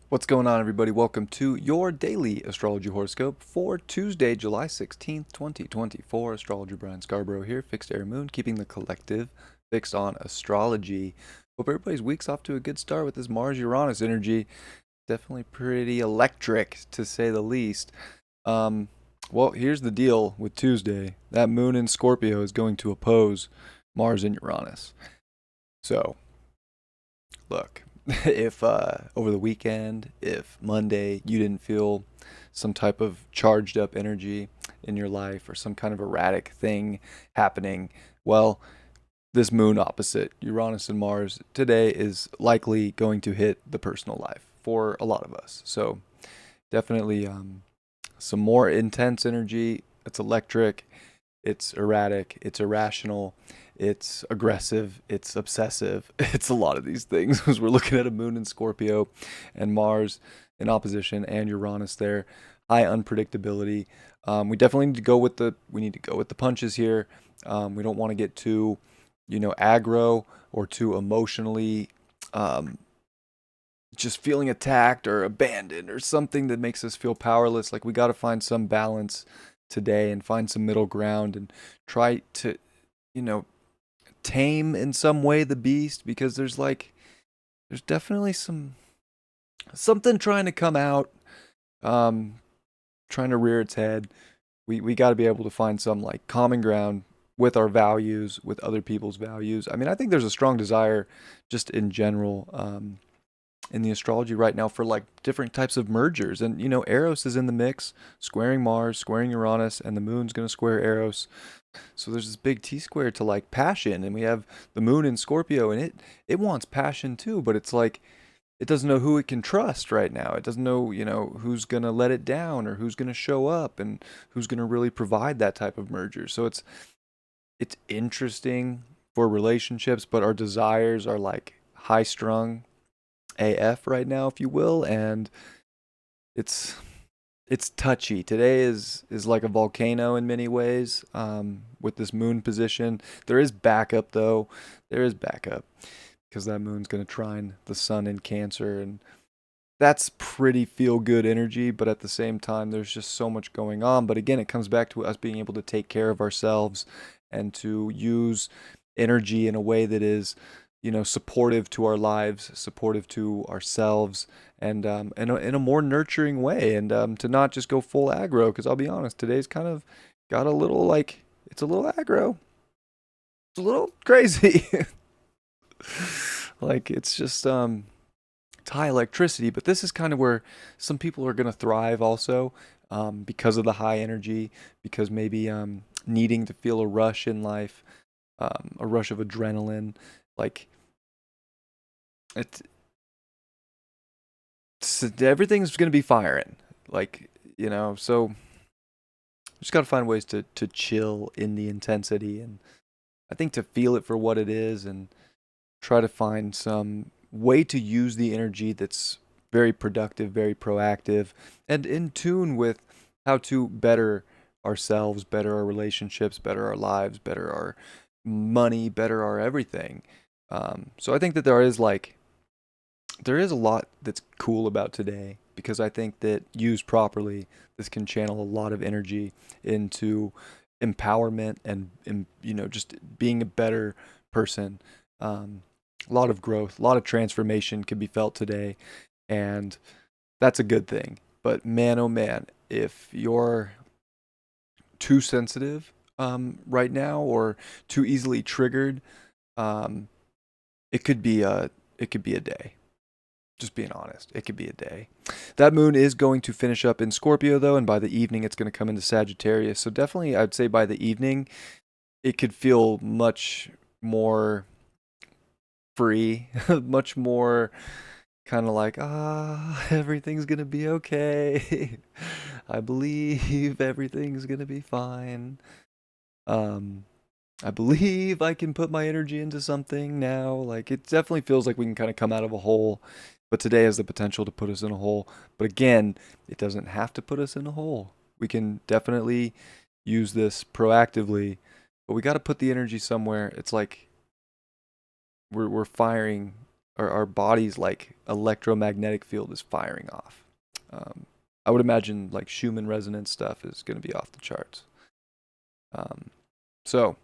What's going on, everybody? Welcome to your daily astrology horoscope for Tuesday, July 16th, 2024. Astrologer Brian Scarborough here, fixed air moon, keeping the collective fixed on astrology. Hope everybody's week's off to a good start with this Mars Uranus energy. Definitely pretty electric, to say the least. Um, well, here's the deal with Tuesday. That moon in Scorpio is going to oppose Mars in Uranus. So, look, if over the weekend, if Monday you didn't feel some type of charged up energy in your life or some kind of erratic thing happening, well, this moon opposite Uranus and Mars today is likely going to hit the personal life for a lot of us. So definitely some more intense energy. It's electric, it's erratic, it's irrational, it's aggressive, it's obsessive. It's a lot of these things because we're looking at a moon in Scorpio and Mars in opposition and Uranus there. High unpredictability. We definitely need to go with the punches here. We don't want to get too, aggro or too emotionally um, just feeling attacked or abandoned or something that makes us feel powerless. Like we got to find some balance today and find some middle ground and try to, you know, tame in some way the beast because there's definitely something trying to come out, um, trying to rear its head. We got to be able to find some like common ground with our values, with other people's values. I mean, I think there's a strong desire just in general in the astrology right now for like different types of mergers. And Eros is in the mix, squaring Mars, squaring Uranus, and the moon's going to square Eros. So there's this big T square to like passion, and we have the moon in Scorpio, and it wants passion too, but it's like it doesn't know who it can trust right now. It doesn't know, who's going to let it down or who's going to show up and who's going to really provide that type of merger. So it's interesting for relationships, but our desires are like high strung AF right now, if you will, and it's it's touchy. Today is like a volcano in many ways. With this moon position, there is backup though. There is backup because that moon's gonna trine the sun in Cancer, and that's pretty feel good energy. But at the same time, there's just so much going on. But again, it comes back to us being able to take care of ourselves and to use energy in a way that is, supportive to our lives, supportive to ourselves, and in a more nurturing way, and to not just go full aggro. Because I'll be honest, today's kind of got a little like it's a little aggro, it's a little crazy. Like it's just it's high electricity, but this is kind of where some people are going to thrive also because of the high energy, because maybe needing to feel a rush in life, a rush of adrenaline. Like it's, everything's going to be firing. Like, so just got to find ways to chill in the intensity, and I think to feel it for what it is and try to find some way to use the energy that's very productive, very proactive, and in tune with how to better ourselves, better our relationships, better our lives, better our money, better our everything. So I think that there is a lot that's cool about today because I think that used properly, this can channel a lot of energy into empowerment and just being a better person. A lot of growth, a lot of transformation can be felt today, and that's a good thing. But man, oh man, if you're too sensitive right now or too easily triggered, um, it could be a day. Just being honest, it could be a day. That moon is going to finish up in Scorpio though, and by the evening it's going to come into Sagittarius. So definitely, I'd say by the evening it could feel much more free, much more kind of like, everything's gonna be okay. I believe everything's gonna be fine. Um, I believe I can put my energy into something now. Like, it definitely feels like we can kind of come out of a hole, but today has the potential to put us in a hole. But again, it doesn't have to put us in a hole. We can definitely use this proactively, but we got to put the energy somewhere. It's like we're firing our body's like electromagnetic field is firing off. I would imagine like Schumann resonance stuff is going to be off the charts. So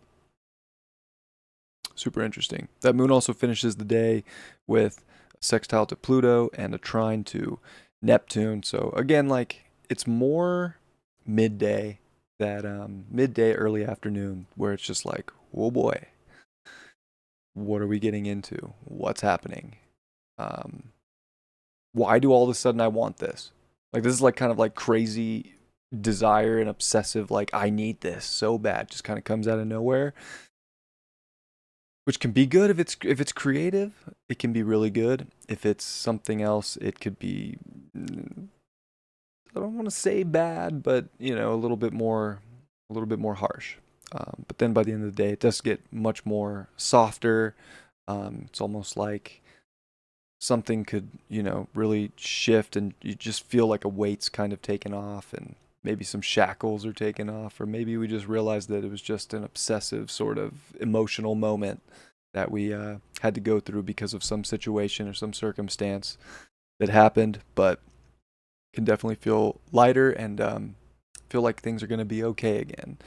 super interesting. That moon also finishes the day with a sextile to Pluto and a trine to Neptune. So again, like it's more midday, that midday, early afternoon, where it's just like, oh boy, what are we getting into? What's happening? Why do all of a sudden I want this? Like this is like kind of like crazy desire and obsessive, like I need this so bad, just kind of comes out of nowhere, which can be good if it's creative. It can be really good. If it's something else, it could be, I don't want to say bad, but you know, a little bit more harsh. But then by the end of the day, it does get much more softer. It's almost like something could, you know, really shift, and you just feel like a weight's kind of taken off, and maybe some shackles are taken off, or maybe we just realized that it was just an obsessive sort of emotional moment that we had to go through because of some situation or some circumstance that happened, but can definitely feel lighter and feel like things are going to be okay again,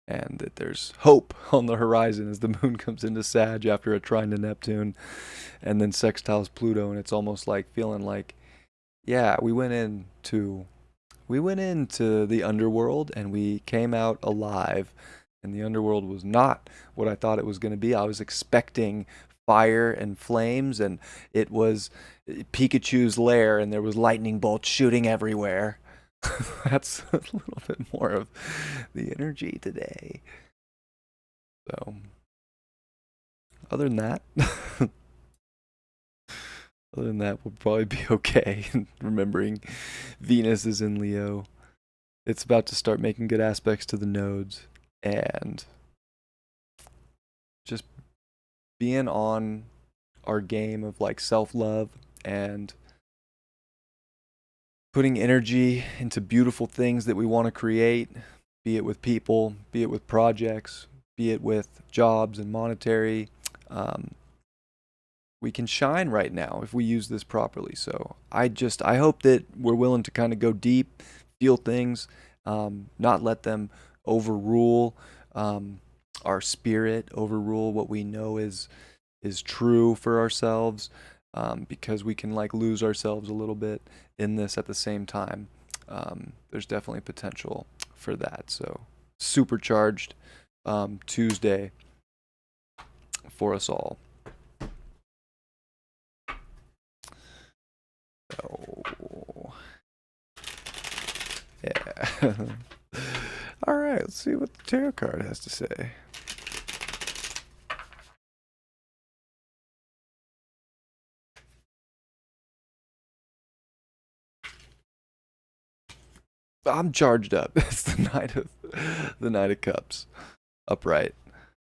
and that there's hope on the horizon as the moon comes into Sag after a trine to Neptune and then sextiles Pluto, and it's almost like feeling like, yeah, we went into the underworld and we came out alive, and the underworld was not what I thought it was going to be. I was expecting fire and flames, and it was Pikachu's lair, and there was lightning bolts shooting everywhere. That's a little bit more of the energy today. So, other than that, other than that, we'll probably be okay. Remembering Venus is in Leo. It's about to start making good aspects to the nodes, and just being on our game of like self-love and putting energy into beautiful things that we want to create, be it with people, be it with projects, be it with jobs and monetary. Um, we can shine right now if we use this properly. So I hope that we're willing to kind of go deep, feel things, not let them overrule our spirit, overrule what we know is true for ourselves, because we can like lose ourselves a little bit in this at the same time. There's definitely potential for that. So supercharged Tuesday for us all. Oh, yeah. All right, let's see what the tarot card has to say. I'm charged up. It's the Knight of Cups, upright.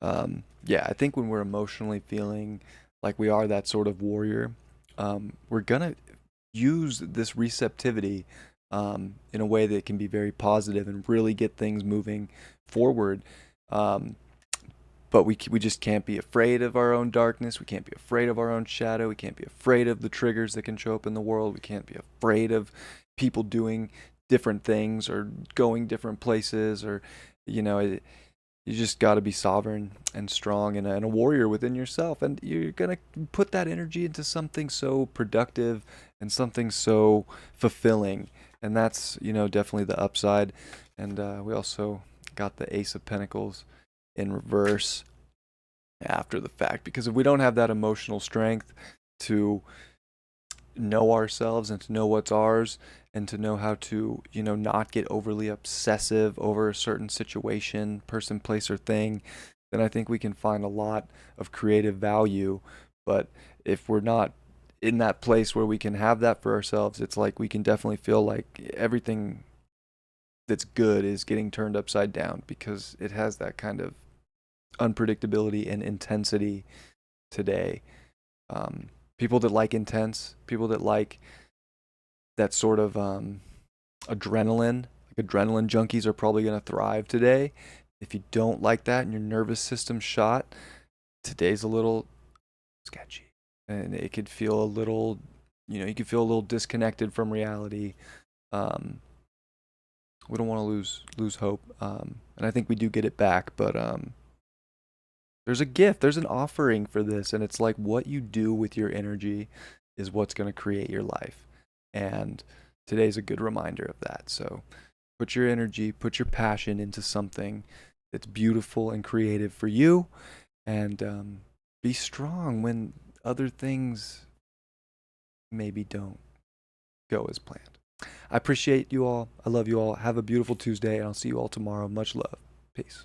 Yeah, I think when we're emotionally feeling like we are that sort of warrior, we're gonna use this receptivity in a way that can be very positive and really get things moving forward. Um, but we just can't be afraid of our own darkness. We can't be afraid of our own shadow. We can't be afraid of the triggers that can show up in the world. We can't be afraid of people doing different things or going different places, or you know, you just got to be sovereign and strong, and a warrior within yourself, and you're gonna put that energy into something so productive and something so fulfilling, and that's, you know, definitely the upside. And we also got the Ace of Pentacles in reverse after the fact, because if we don't have that emotional strength to know ourselves and to know what's ours, and to know how to, you know, not get overly obsessive over a certain situation, person, place, or thing, then I think we can find a lot of creative value. But if we're not in that place where we can have that for ourselves, it's like we can definitely feel like everything that's good is getting turned upside down, because it has that kind of unpredictability and intensity today. People that like intense, people that like that sort of adrenaline, like adrenaline junkies, are probably going to thrive today. If you don't like that and your nervous system's shot, today's a little sketchy. and it could feel a little, you could feel a little disconnected from reality. Um, we don't want to lose hope, and I think we do get it back. But there's a gift, there's an offering for this, and it's like what you do with your energy is what's going to create your life. And today's a good reminder of that. So put your energy, put your passion into something that's beautiful and creative for you, and be strong when other things maybe don't go as planned. I appreciate you all. I love you all. Have a beautiful Tuesday, and I'll see you all tomorrow. Much love. Peace.